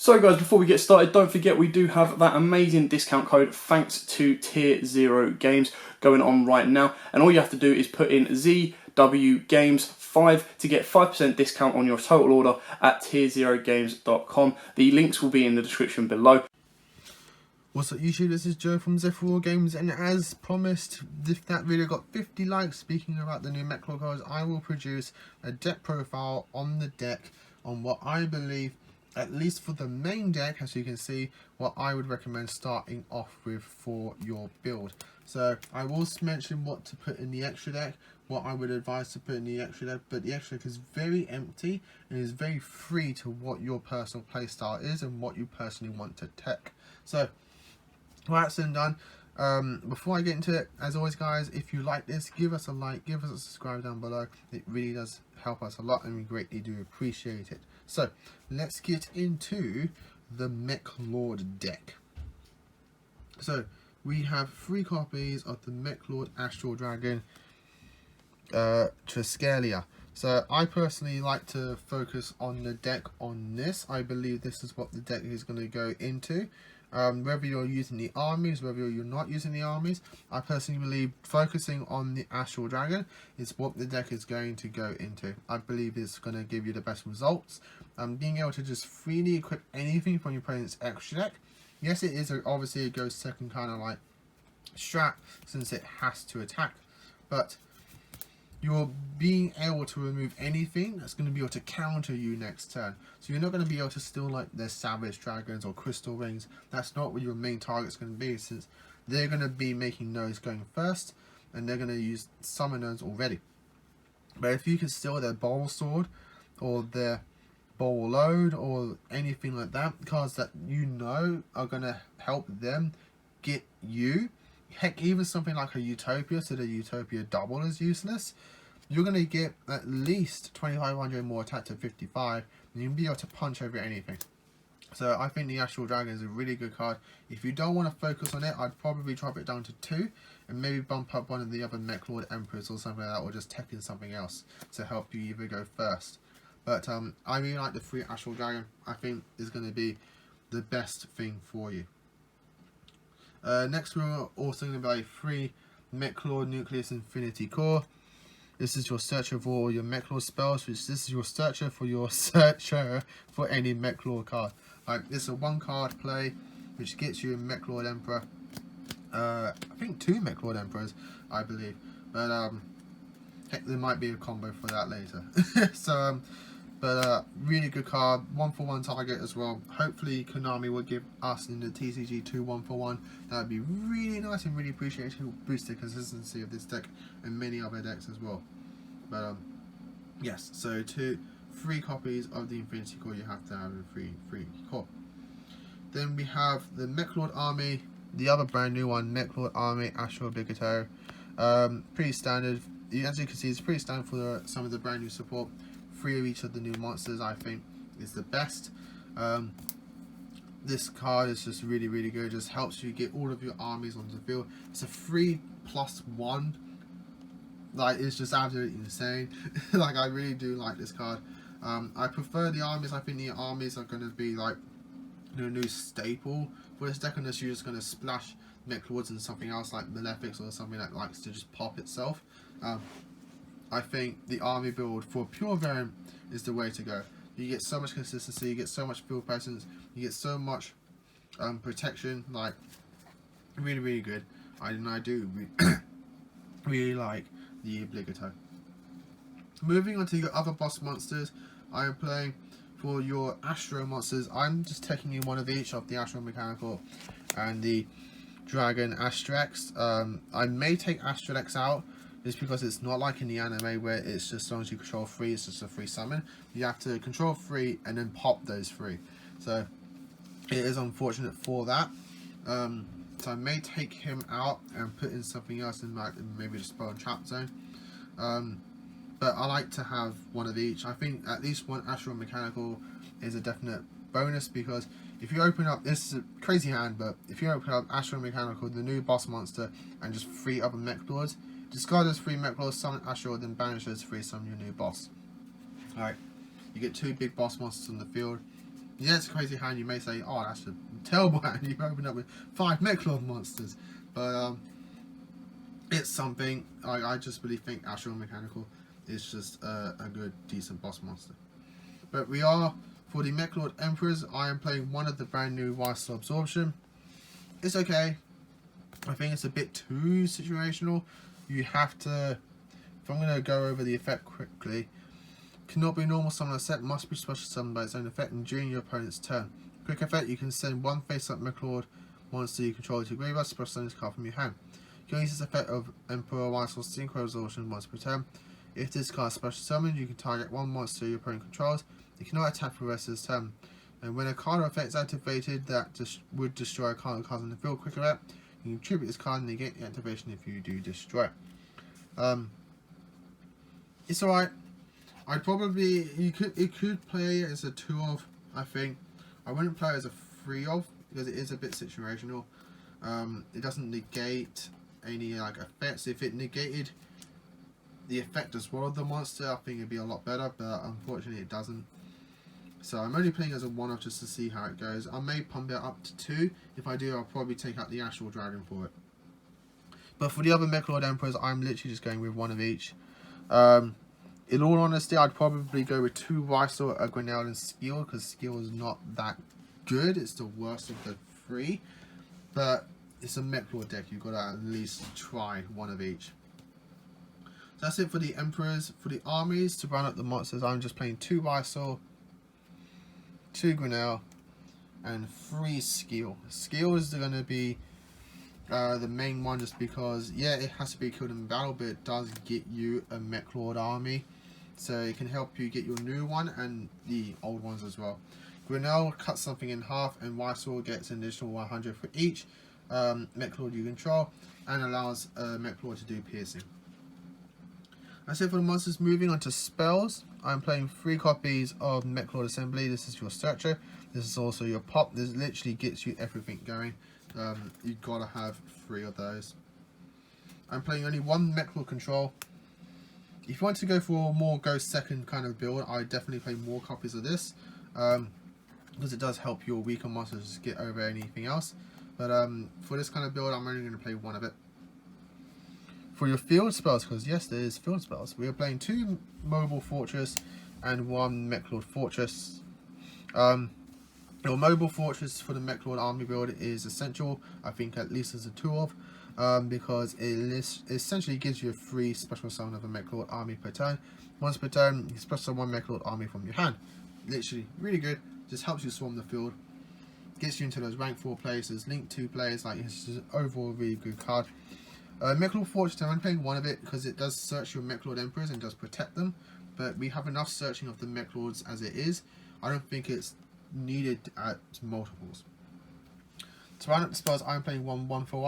So guys, before we get started, don't forget we do have that amazing discount code thanks to Tier 0 Games going on right now. And all you have to do is put in ZW Games 5 to get 5% discount on your total order at tier0games.com. The links will be in the description below. What's up YouTube, this is Joe from YUGIOH Games, and as promised, if that video got 50 likes, speaking about the new Meklord cards, I will produce a deck profile on the deck on what I believe, at least for the main deck, as you can see, what I would recommend starting off with for your build. So I will mention what to put in the extra deck, what I would advise to put in the extra deck, but the extra deck is very empty and is very free to what your personal playstyle is and what you personally want to tech. So well, that's been done. Before I get into it, as always guys, if you like this, give us a like, give us a subscribe down below. It really does help us a lot and we greatly do appreciate it. So let's get into the Meklord deck. So we have 3 copies of the Meklord Astral Dragon Triskalia. So I personally like to focus on the deck on this. I believe this is what the deck is going to go into. Whether you're using the armies, whether you're not using the armies, I personally believe focusing on the Astral Dragon is what the deck is going to go into. I believe it's going to give you the best results. Being able to just freely equip anything from your opponent's extra deck. Yes, it is obviously a ghost second kind of like strat since it has to attack, but you're being able to remove anything that's going to be able to counter you next turn. So you're not going to be able to steal like their Savage Dragons or Crystal Rings. That's not what your main target's going to be, since they're going to be making those going first and they're going to use summoners already. But if you can steal their Bowl Sword or their Bowl Load or anything like that, cards that you know are going to help them get you, heck, even something like a Utopia, so the Utopia double is useless, you're going to get at least 2500 more attack to 55, and you'll be able to punch over anything. So I think the Astral Dragon is a really good card. If you don't want to focus on it, I'd probably drop it down to 2, and maybe bump up one of the other Meklord Emperors or something like that, or just tech in something else to help you either go first. But I really like the 3 Astral Dragon. I think is going to be the best thing for you. Next we're also going to buy 3 Meklord Nucleus Infinity Core. This is your searcher for all your Meklord spells, which this is your searcher for any Meklord card. This is a 1 card play which gets you a Meklord Emperor. I think 2 Meklord Emperors, I believe. But heck, there might be a combo for that later. So really good card, 1-for-1 target as well. Hopefully Konami will give us in the TCG 2 1-for-1. That would be really nice and really appreciated to boost the consistency of this deck and many other decks as well. But yes, so 3 copies of the Infinity Core you have to have in 3 core. Then we have the Meklord Army, the other brand new one, Meklord Army Astral Bigoto. Pretty standard. As you can see, it's pretty standard for some of the brand new support. 3 of each of the new monsters I think is the best. This card is just really good. It just helps you get all of your armies on the field. It's a 3+1. Like, it's just absolutely insane. Like, I really do like this card. I prefer the armies. I think the armies are going to be like the new staple for this deck, unless you're just going to splash Meklords and something else like Malefics or something that likes to just pop itself. I think the army build for pure variant is the way to go. You get so much consistency, you get so much field presence, you get so much protection. Like, really good. I do really like the Obligatory. Moving on to your other boss monsters, I am playing for your Astro monsters. I'm just taking in one of each of the Astro Mechanical and the Dragon Astrax. I may take Astrax out, just because it's not like in the anime where it's just as long as you control 3, it's just a free summon. You have to control 3 and then pop those 3. So it is unfortunate for that. So I may take him out and put in something else in, like maybe the Spell and Trap Zone. But I like to have one of each. I think at least one Astral Mechanical is a definite bonus, because if you open up, this is a crazy hand, but if you open up Astral Mechanical, the new boss monster, and just 3 other Meklords, discard those 3 Meklords, summon Astral, then banish those 3, summon your new boss. Alright, you get 2 big boss monsters on the field. Yeah, it's a crazy hand. You may say, oh, that's a terrible hand. You've opened up with 5 Meklord monsters. But it's something. I just really think Astral Mechanical is just a good, decent boss monster. But we are, for the Meklord Emperors, I am playing one of the brand new Vital Absorption. It's okay. I think it's a bit too situational. You have to, if I'm going to go over the effect quickly, cannot be normal summon set, must be special summoned by its own effect and during your opponent's turn. Quick effect, you can send one face-up Meklord monster you control to graveyard, special summon this card from your hand. You can use this effect of Emperor Vital Synchro Absorption once per turn. If this card is special summoned, you can target one monster your opponent controls. You cannot attack for the rest of this turn. And when a card or effect is activated that would destroy a card or cards on the field, quick effect, you can tribute this card and negate the activation if you do destroy. It's alright. I'd probably, you could play it as a 2 of, I think. I wouldn't play it as a 3 of, because it is a bit situational. It doesn't negate any like effects. If it negated the effect as well of the monster, I think it'd be a lot better, but unfortunately it doesn't. So I'm only playing as a 1 of just to see how it goes. I may pump it up to 2. If I do, I'll probably take out the Astral Dragon for it. But for the other Meklord Emperors, I'm literally just going with 1 of each. In all honesty, I'd probably go with 2 Vital, a Grinnell, and Skill, because Skill is not that good. It's the worst of the 3. But it's a Meklord deck. You've got to at least try 1 of each. So that's it for the Emperors. For the armies, to round up the monsters, I'm just playing 2 Vital, 2 Grinnell, and 3 Skill. Skill is going to be the main one, just because, yeah, it has to be killed in battle, but it does get you a Meklord army. So it can help you get your new one and the old ones as well. Grinnell cuts something in half, and Vital gets an additional 100 for each Meklord you control, and allows Meklord to do piercing. That's it for the monsters. Moving on to spells, I'm playing 3 copies of Meklord Assembly. This is your Searcher. This is also your Pop. This literally gets you everything going. You've got to have 3 of those. I'm playing only 1 Meklord Control. If you want to go for a more go second kind of build, I definitely play more copies of this, because it does help your weaker monsters get over anything else. But for this kind of build, I'm only going to play 1 of it. For your field spells, because yes, there is field spells, we are playing 2 Mobile Fortress and 1 Meklord Fortress. Your Mobile Fortress for the Meklord army build is essential, I think at least as a 2 of, because it essentially gives you a free special summon of a Meklord army per turn. Once per turn, you special summon 1 Meklord army from your hand. Literally, really good, just helps you swarm the field, gets you into those rank 4 places, link 2 players, like it's just overall a really good card. Meklord Fortress, I'm playing 1 of it because it does search your Meklord Emperors and does protect them, but we have enough searching of the Meklords as it is. I don't think it's needed at multiples. To round up the spells, I'm playing 1 for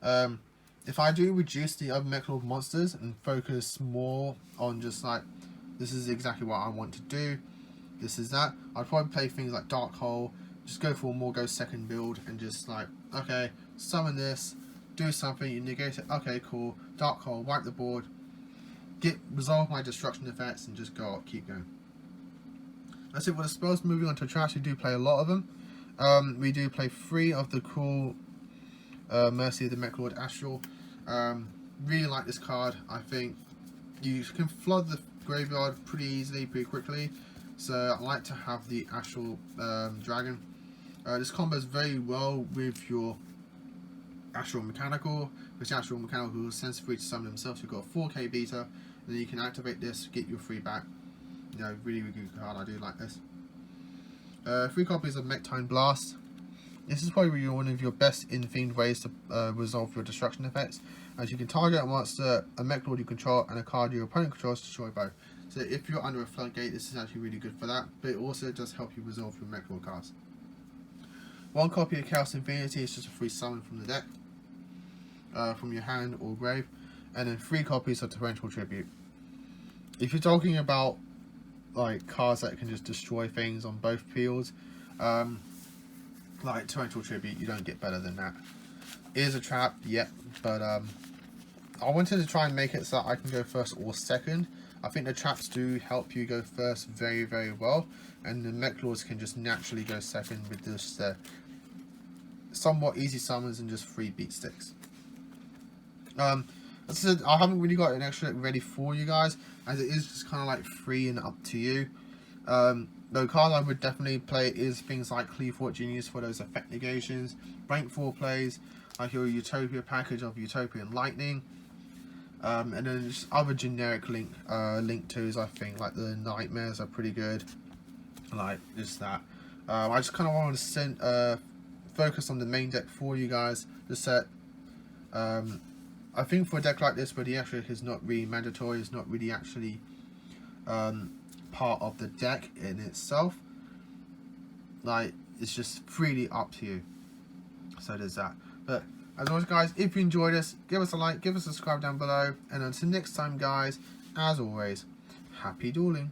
1. If I do reduce the other Meklord monsters and focus more on just like, this is exactly what I want to do, this is that, I'd probably play things like Dark Hole, just go for a more go second build and just like, okay, summon this, do something, you negate it, okay, cool, Dark Hole, wipe the board, resolve my destruction effects and just go, keep going. That's it for the spells. Moving on to trash, we do play a lot of them. We do play 3 of the cool Mercy of the Meklord Astral. Really like this card. I think you can flood the graveyard pretty easily, pretty quickly. So I like to have the Astral Dragon. This combos very well with your Astral Mechanical, which Astral Mechanical is sensitive to summon himself. So you've got a 4k beta, and then you can activate this, get your 3 back. You know, really, really good card. I do like this. 3 copies of Mech-Time Blast. This is probably one of your best in-themed ways to resolve your destruction effects, as you can target a monster, a Meklord you control, and a card your opponent controls to destroy both. So if you're under a floodgate, this is actually really good for that, but it also does help you resolve your Meklord cards. 1 copy of Chaos Infinity is just a free summon from the deck, from your hand or grave, and then 3 copies of Torrential Tribute. If you're talking about like cards that can just destroy things on both fields, like Torrential Tribute, you don't get better than that. It is a trap, yep, but I wanted to try and make it so that I can go first or second. I think the traps do help you go first very, very well, and the Meklords can just naturally go second with just somewhat easy summons and just 3 beat sticks. As I said, I haven't really got an extra deck ready for you guys, as it is just kind of like free and up to you. The card I would definitely play is things like Cleavefort Genius for those effect negations, rank 4 plays, like your Utopia package of Utopian Lightning, and then just other generic link 2s. I think like the Nightmares are pretty good, like just that. I just kind of wanted to focus on the main deck for you guys. The set. I think for a deck like this, where the extra is not really mandatory, it's not really actually part of the deck in itself. Like, it's just freely up to you. So there's that. But as always, guys, if you enjoyed this, give us a like, give us a subscribe down below, and until next time, guys, as always, happy dueling.